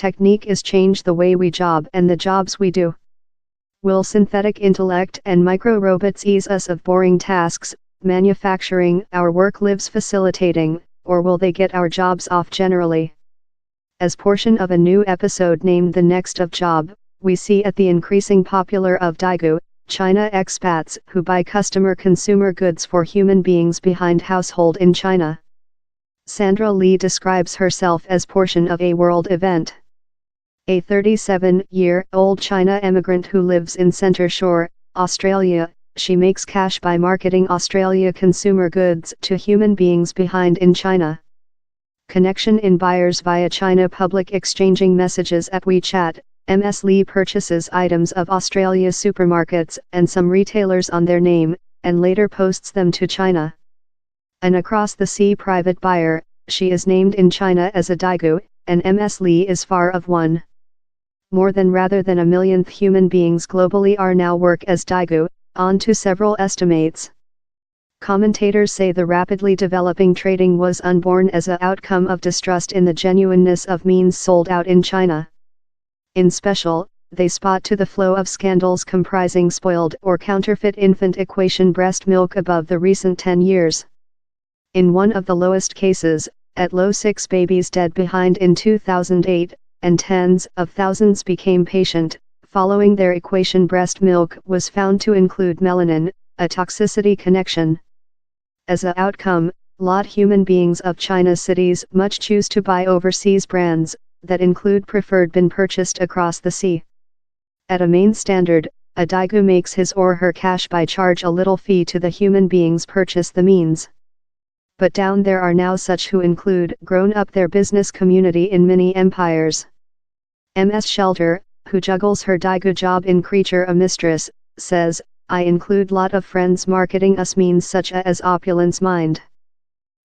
technique is change the way we job and the jobs we do? Will synthetic intellect and micro-robots ease us of boring tasks, manufacturing our work lives facilitating, or will they get our jobs off generally? As portion of a new episode named The Next of Job, we see at the increasing popular of Daegu, China expats who buy customer consumer goods for human beings behind household in China. Sandra Lee describes herself as portion of a world event. A 37-year-old China immigrant who lives in Centre Shore, Australia, she makes cash by marketing Australia consumer goods to human beings behind in China. Connection in buyers via China public exchanging messages at WeChat. Ms. Lee purchases items of Australia supermarkets and some retailers on their name, and later posts them to China. An across-the-sea private buyer, she is named in China as a Daegu, and Ms. Lee is far of one. More than rather than a millionth human beings globally are now work as Daegu, on to several estimates. Commentators say the rapidly developing trading was unborn as an outcome of distrust in the genuineness of means sold out in China. In special, they spot to the flow of scandals comprising spoiled or counterfeit infant equation breast milk above the recent 10 years. In one of the lowest cases, at low 6 babies dead behind in 2008, and tens of thousands became patient, following their equation breast milk was found to include melanin, a toxicity connection. As a outcome, lot human beings of China cities much choose to buy overseas brands, that include preferred been purchased across the sea. At a main standard, a Daegu makes his or her cash by charge a little fee to the human beings purchase the means. But down there are now such who include grown up their business community in mini empires. Ms. Shelter, who juggles her Daegu job in Creature a Mistress, says, I include lot of friends marketing us means such as opulence mind.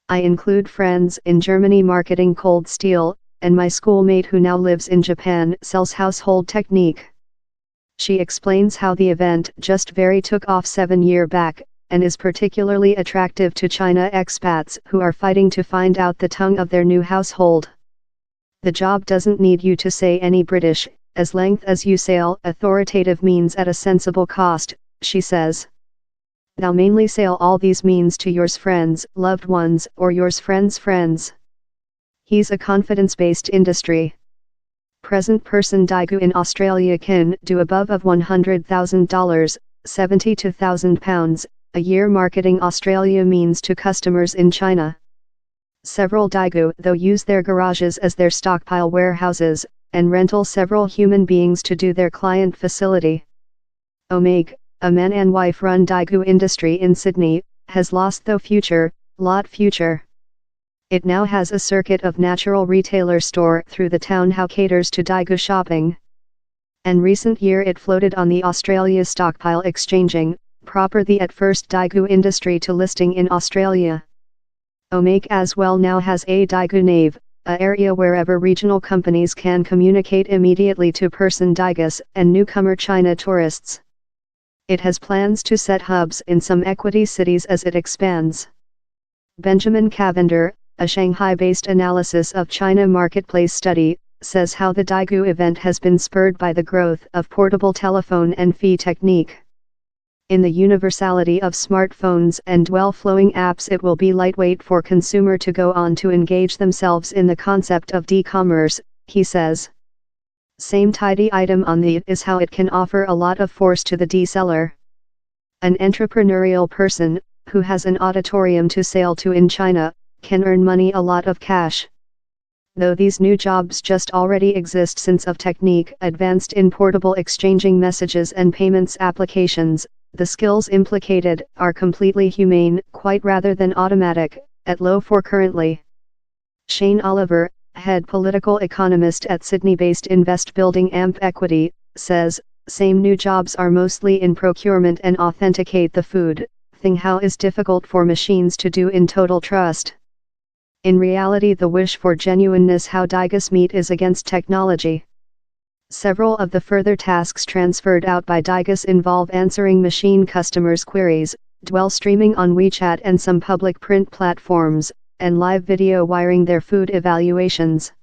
I include friends in Germany marketing cold steel, and my schoolmate who now lives in Japan sells household technique. She explains how the event just very took off 7 years back, and is particularly attractive to China expats who are fighting to find out the tongue of their new household. The job doesn't need you to say any British, as long as you sell authoritative means at a sensible cost, she says. Thou mainly sell all these means to yours friends, loved ones, or yours friends' friends. He's a confidence-based industry. Present person Daegu in Australia can do above of $100,000, 70 to £1,000, a year marketing Australia means to customers in China. Several Daegu though use their garages as their stockpile warehouses, and rental several human beings to do their client facility. Omeg, a man and wife run Daegu industry in Sydney, has lost though future. It now has a circuit of natural retailer store through the town how caters to Daegu shopping. And recent year it floated on the Australia stockpile exchanging, proper the at first Daegu industry to listing in Australia. Omeg as well now has a Daegu Nave, a area wherever regional companies can communicate immediately to person Daegus and newcomer China tourists. It has plans to set hubs in some equity cities as it expands. Benjamin Cavender, a Shanghai-based analysis of China marketplace study, says how the Daegu event has been spurred by the growth of portable telephone and fee technique. In the universality of smartphones and well-flowing apps, it will be lightweight for consumer to go on to engage themselves in the concept of d-commerce, he says. Same tidy item on the is how it can offer a lot of force to the d-seller. An entrepreneurial person, who has an auditorium to sell to in China, can earn money a lot of cash. Though these new jobs just already exist since of technique advanced in portable exchanging messages and payments applications, the skills implicated are completely humane, quite rather than automatic, at low for currently. Shane Oliver, head political economist at Sydney-based invest building AMP Equity, says, same new jobs are mostly in procurement and authenticate the food, thing how is difficult for machines to do in total trust. In reality the wish for genuineness how Daegus meet is against technology. Several of the further tasks transferred out by Daegus involve answering machine customers' queries, dwell streaming on WeChat and some public print platforms, and live video wiring their food evaluations.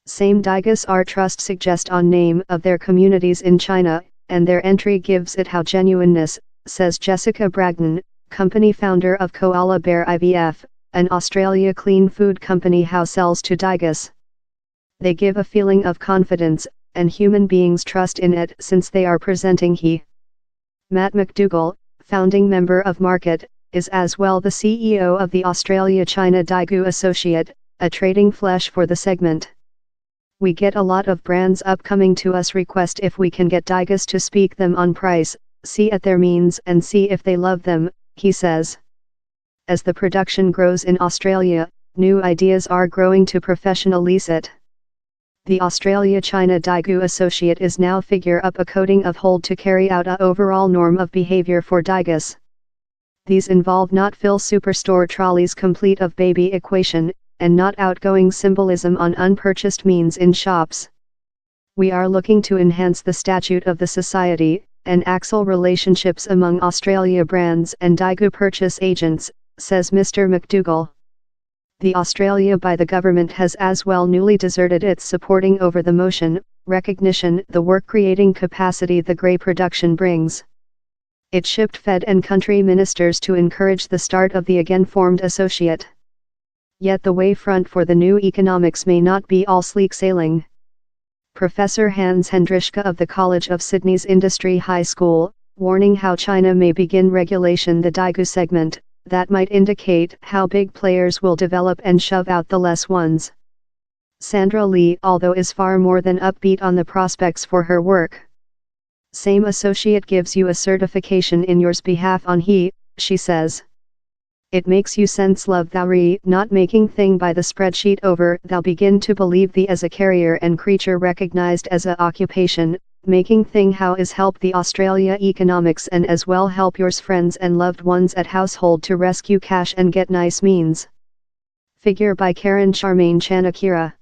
Same Digus R Trust suggest on name of their communities in China, and their entry gives it how genuineness, says Jessica Bragdon, company founder of Koala Bear IVF, an Australia clean food company how sells to Digus. They give a feeling of confidence, and human beings trust in it since they are presenting he. Matt McDougall, founding member of Market, is as well the CEO of the Australia-China Daigou Associate, a trading flesh for the segment. We get a lot of brands upcoming to us request if we can get Digus to speak them on price, see at their means and see if they love them, he says. As the production grows in Australia, new ideas are growing to professionalize it. The Australia-China Daigou Associate is now figure up a coding of hold to carry out a overall norm of behavior for Digus. These involve not fill superstore trolleys complete of baby equation, and not outgoing symbolism on unpurchased means in shops. We are looking to enhance the statute of the society, and axle relationships among Australia brands and Daigou purchase agents, says Mr. McDougall. The Australia by the government has as well newly deserted its supporting over the motion, recognition the work creating capacity the grey production brings. It shipped Fed and country ministers to encourage the start of the again formed associate. Yet the way front for the new economics may not be all sleek sailing. Professor Hans Hendrischke of the College of Sydney's Industry High School, warning how China may begin regulation the Daigou segment, that might indicate how big players will develop and shove out the less ones. Sandra Lee although is far more than upbeat on the prospects for her work. Same associate gives you a certification in yours behalf on he, she says. It makes you sense love thou re not making thing by the spreadsheet over thou begin to believe thee as a carrier and creature recognized as a occupation, making thing how is help the Australia economics and as well help yours friends and loved ones at household to rescue cash and get nice means. Figure by Karen Charmaine Chanakira.